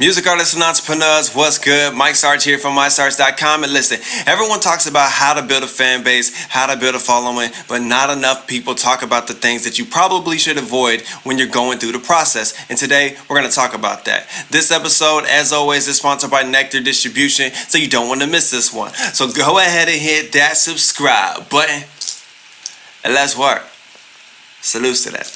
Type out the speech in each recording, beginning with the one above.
Music artists and entrepreneurs, what's good? Mike Sarge here from MySarge.com. And listen, everyone talks about how to build a fan base, how to build a following, but not enough people talk about the things that you probably should avoid when you're going through the process. And today, we're going to talk about that. This episode, as always, is sponsored by Nectar Distribution, so you don't want to miss this one. So go ahead and hit that subscribe button, and let's work. Salutes to that.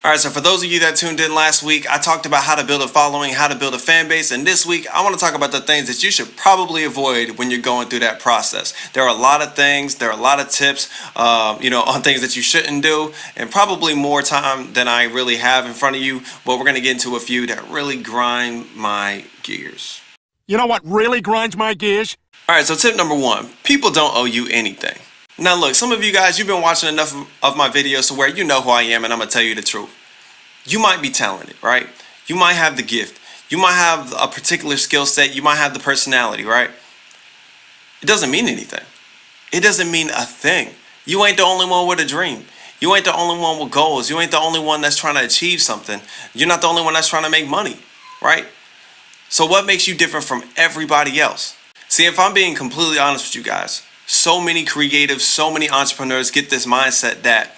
Alright, so for those of you that tuned in last week, I talked about how to build a following, how to build a fan base, and this week I want to talk about the things that you should probably avoid when you're going through that process. There are a lot of things, there are a lot of tips, on things that you shouldn't do, and probably more time than I really have in front of you, but we're going to get into a few that really grind my gears. You know what really grinds my gears? Alright, so tip number one, people don't owe you anything. Now look, some of you guys, you've been watching enough of my videos to where you know who I am, and I'm going to tell you the truth. You might be talented, right? You might have the gift. You might have a particular skill set. You might have the personality, right? It doesn't mean anything. It doesn't mean a thing. You ain't the only one with a dream. You ain't the only one with goals. You ain't the only one that's trying to achieve something. You're not the only one that's trying to make money, right? So what makes you different from everybody else? See, if I'm being completely honest with you guys, so many creatives, so many entrepreneurs get this mindset that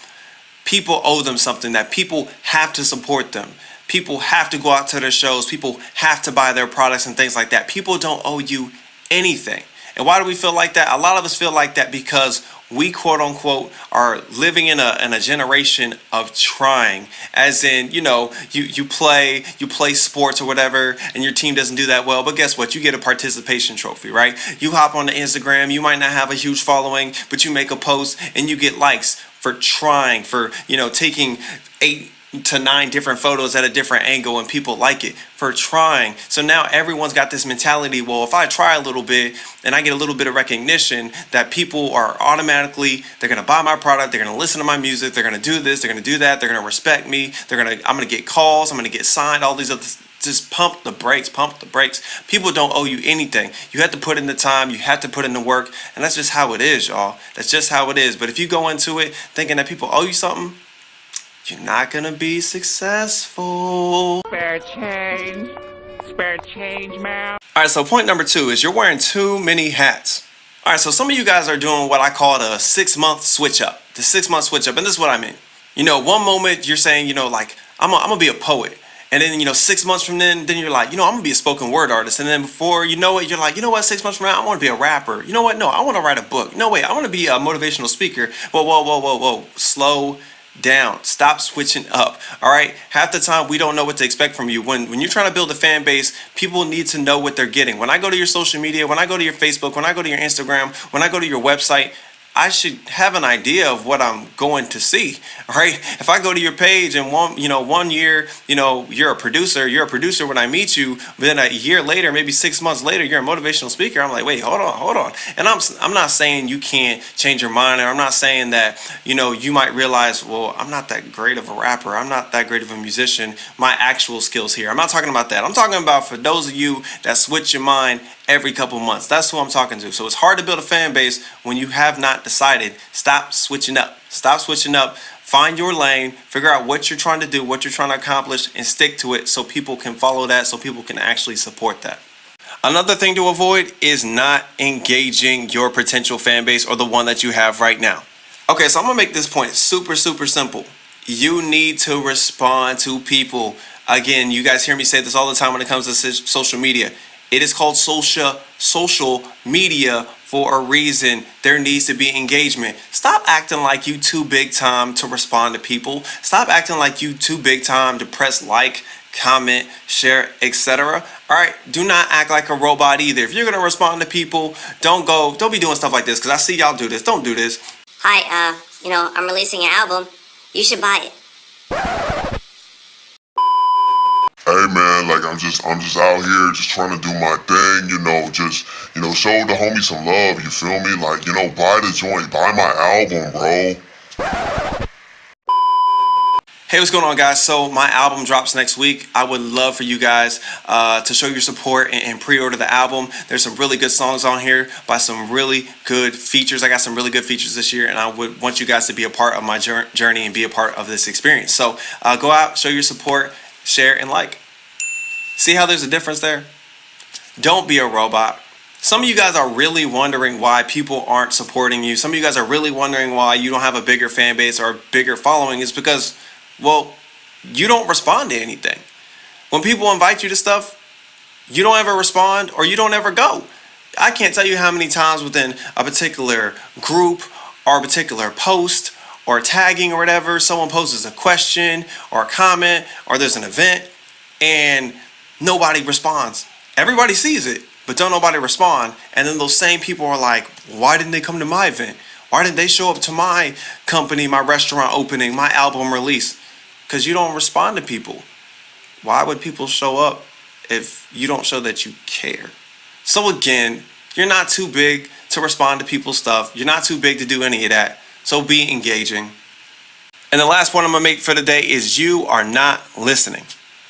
people owe them something, that people have to support them. People have to go out to their shows. People have to buy their products and things like that. People don't owe you anything. And why do we feel like that? A lot of us feel like that because we, quote unquote, are living in a generation of trying. As in, you play sports or whatever, and your team doesn't do that well. But guess what? You get a participation trophy, right? You hop on the Instagram. You might not have a huge following, but you make a post and you get likes for trying, for taking 8 to 9 different photos at a different angle, and people like it for trying. So now everyone's got this mentality, well, if I try a little bit and I get a little bit of recognition, that people are automatically, they're going to buy my product, they're going to listen to my music, they're going to do this, they're going to do that, they're going to respect me, I'm going to get calls, I'm going to get signed, all these other. Just pump the brakes. People don't owe you anything. You have to put in the time, you have to put in the work, and that's just how it is, y'all. That's just how it is. But if you go into it thinking that people owe you something, you're not gonna be successful. Spare change, man. Alright, so point number 2 is you're wearing too many hats. Alright, so some of you guys are doing what I call the 6-month switch up. The 6-month switch up, and this is what I mean. One moment you're saying, I'm gonna be a poet. And then, 6 months from then you're like, I'm going to be a spoken word artist. And then before you know it, you're like, 6 months from now, I want to be a rapper. You know what? No, I want to write a book. No, wait, I want to be a motivational speaker. Whoa. Slow down. Stop switching up. All right. Half the time we don't know what to expect from you. When you're trying to build a fan base, people need to know what they're getting. When I go to your social media, when I go to your Facebook, when I go to your Instagram, when I go to your website, I should have an idea of what I'm going to see, all right? If I go to your page and 1 year, you're a producer when I meet you, but then a year later, maybe 6 months later, you're a motivational speaker. I'm like, wait, hold on. And I'm not saying you can't change your mind, or I'm not saying that, you might realize, well, I'm not that great of a rapper. I'm not that great of a musician. My actual skills here. I'm not talking about that. I'm talking about for those of you that switch your mind every couple months. That's who I'm talking to. So it's hard to build a fan base when you have not decided. Stop switching up. Find your lane, figure out what you're trying to do, what you're trying to accomplish, and stick to it so people can follow that, so people can actually support that. Another thing to avoid is not engaging your potential fan base, or the one that you have right now. Okay, so I'm gonna make this point super simple. You need to respond to people. Again, you guys hear me say this all the time when it comes to social media. It is called social media for a reason. There needs to be engagement. Stop acting like you too big time to respond to people. Stop acting like you too big time to press like, comment, share, etc. All right, do not act like a robot either. If you're gonna respond to people, don't be doing stuff like this, because I see y'all do this. Don't do this. Hi, I'm releasing an album. You should buy it. Hey man, I'm just out here just trying to do my thing, show the homie some love, you feel me? Buy the joint, buy my album, bro. Hey, what's going on, guys? So my album drops next week. I would love for you guys to show your support and pre-order the album. There's some really good songs on here by some really good features. I got some really good features this year, and I would want you guys to be a part of my journey and be a part of this experience. So go out, show your support, share, and like. See how there's a difference there? Don't be a robot. Some of you guys are really wondering why people aren't supporting you. Some of you guys are really wondering why you don't have a bigger fan base or a bigger following. It's because, well, you don't respond to anything. When people invite you to stuff, you don't ever respond or you don't ever go. I can't tell you how many times within a particular group or a particular post or tagging or whatever, someone poses a question or a comment or there's an event and nobody responds. Everybody sees it, but don't nobody respond. And then those same people are like, why didn't they come to my event? Why didn't they show up to my company, my restaurant opening, my album release? Because you don't respond to people. Why would people show up if you don't show that you care? So again, you're not too big to respond to people's stuff. You're not too big to do any of that. So be engaging. And the last one I'm going to make for the day is you are not listening.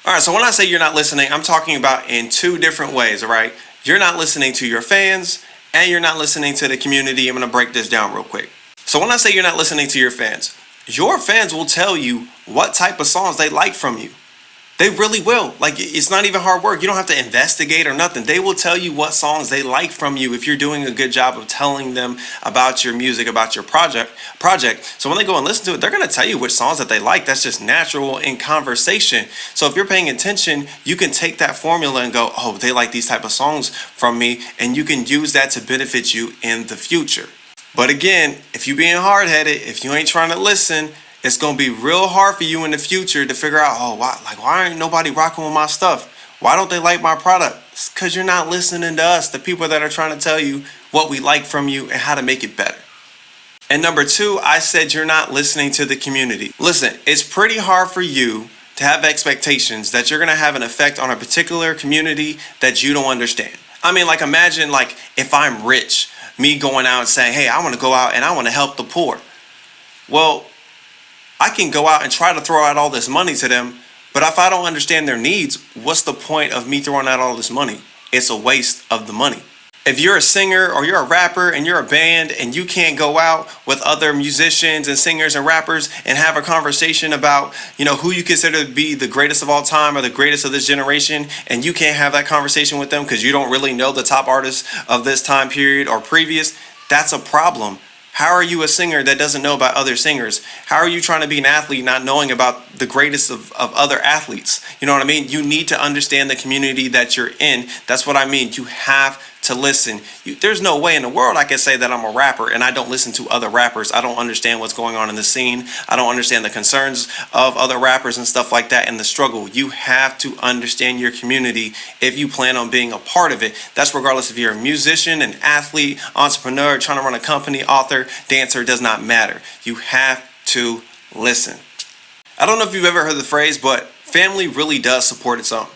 All right, so when I say you're not listening, I'm talking about in two different ways, all right? You're not listening to your fans, and you're not listening to the community. I'm going to break this down real quick. So when I say you're not listening to your fans will tell you what type of songs they like from you. They really will. Like, it's not even hard work. You don't have to investigate or nothing. They will tell you what songs they like from you if you're doing a good job of telling them about your music, about your project. So when they go and listen to it, they're going to tell you which songs that they like. That's just natural in conversation. So if you're paying attention, you can take that formula and go, oh, they like these type of songs from me, and you can use that to benefit you in the future. But again, if you're being hard-headed, if you ain't trying to listen, it's going to be real hard for you in the future to figure out, oh, why ain't nobody rocking with my stuff? Why don't they like my product? It's because you're not listening to us, the people that are trying to tell you what we like from you and how to make it better. And number two, I said you're not listening to the community. Listen, it's pretty hard for you to have expectations that you're going to have an effect on a particular community that you don't understand. I mean, like, imagine, like, if I'm rich, me going out and saying, hey, I want to go out and I want to help the poor. Well, I can go out and try to throw out all this money to them, but if I don't understand their needs, what's the point of me throwing out all this money? It's a waste of the money. If you're a singer or you're a rapper and you're a band and you can't go out with other musicians and singers and rappers and have a conversation about, who you consider to be the greatest of all time or the greatest of this generation, and you can't have that conversation with them because you don't really know the top artists of this time period or previous, that's a problem. How are you a singer that doesn't know about other singers? How are you trying to be an athlete not knowing about the greatest of other athletes? You know what I mean? You need to understand the community that you're in. That's what I mean. You have to listen. There's no way in the world I can say that I'm a rapper and I don't listen to other rappers. I don't understand what's going on in the scene. I don't understand the concerns of other rappers and stuff like that and the struggle. You have to understand your community if you plan on being a part of it. That's regardless if you're a musician, an athlete, entrepreneur, trying to run a company, author, dancer, does not matter. You have to listen. I don't know if you've ever heard the phrase, but family really does support its own.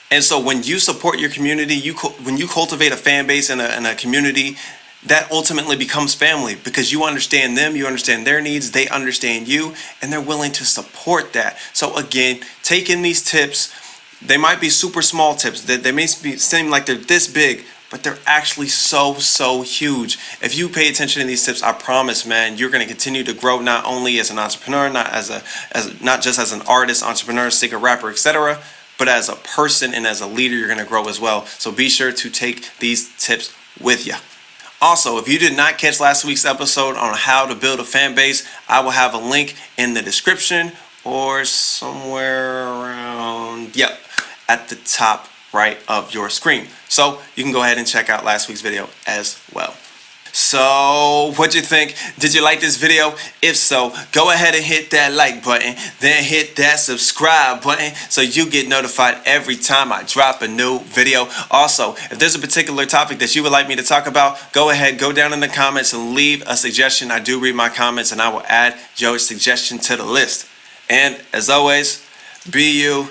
And so when you support your community, when you cultivate a fan base and a community, that ultimately becomes family because you understand them, you understand their needs, they understand you, and they're willing to support that. So again, taking these tips, they might be super small tips. They may seem like they're this big, but they're actually so huge. If you pay attention to these tips, I promise, man, you're going to continue to grow not only as an entrepreneur, not just as an artist, entrepreneur, singer, rapper, etc., but as a person and as a leader, you're going to grow as well. So be sure to take these tips with you. Also, if you did not catch last week's episode on how to build a fan base, I will have a link in the description or somewhere around, at the top right of your screen. So you can go ahead and check out last week's video as well. So what'd you think? Did you like this video? If so, go ahead and hit that like button, then hit that subscribe button so you get notified every time I drop a new video. Also, if there's a particular topic that you would like me to talk about, go ahead, go down in the comments and leave a suggestion. I do read my comments and I will add your suggestion to the list. And as always, be you,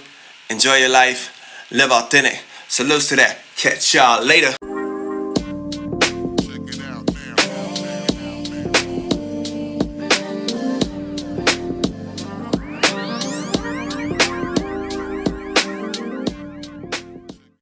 enjoy your life, live authentic. Salutes to that. Catch y'all later.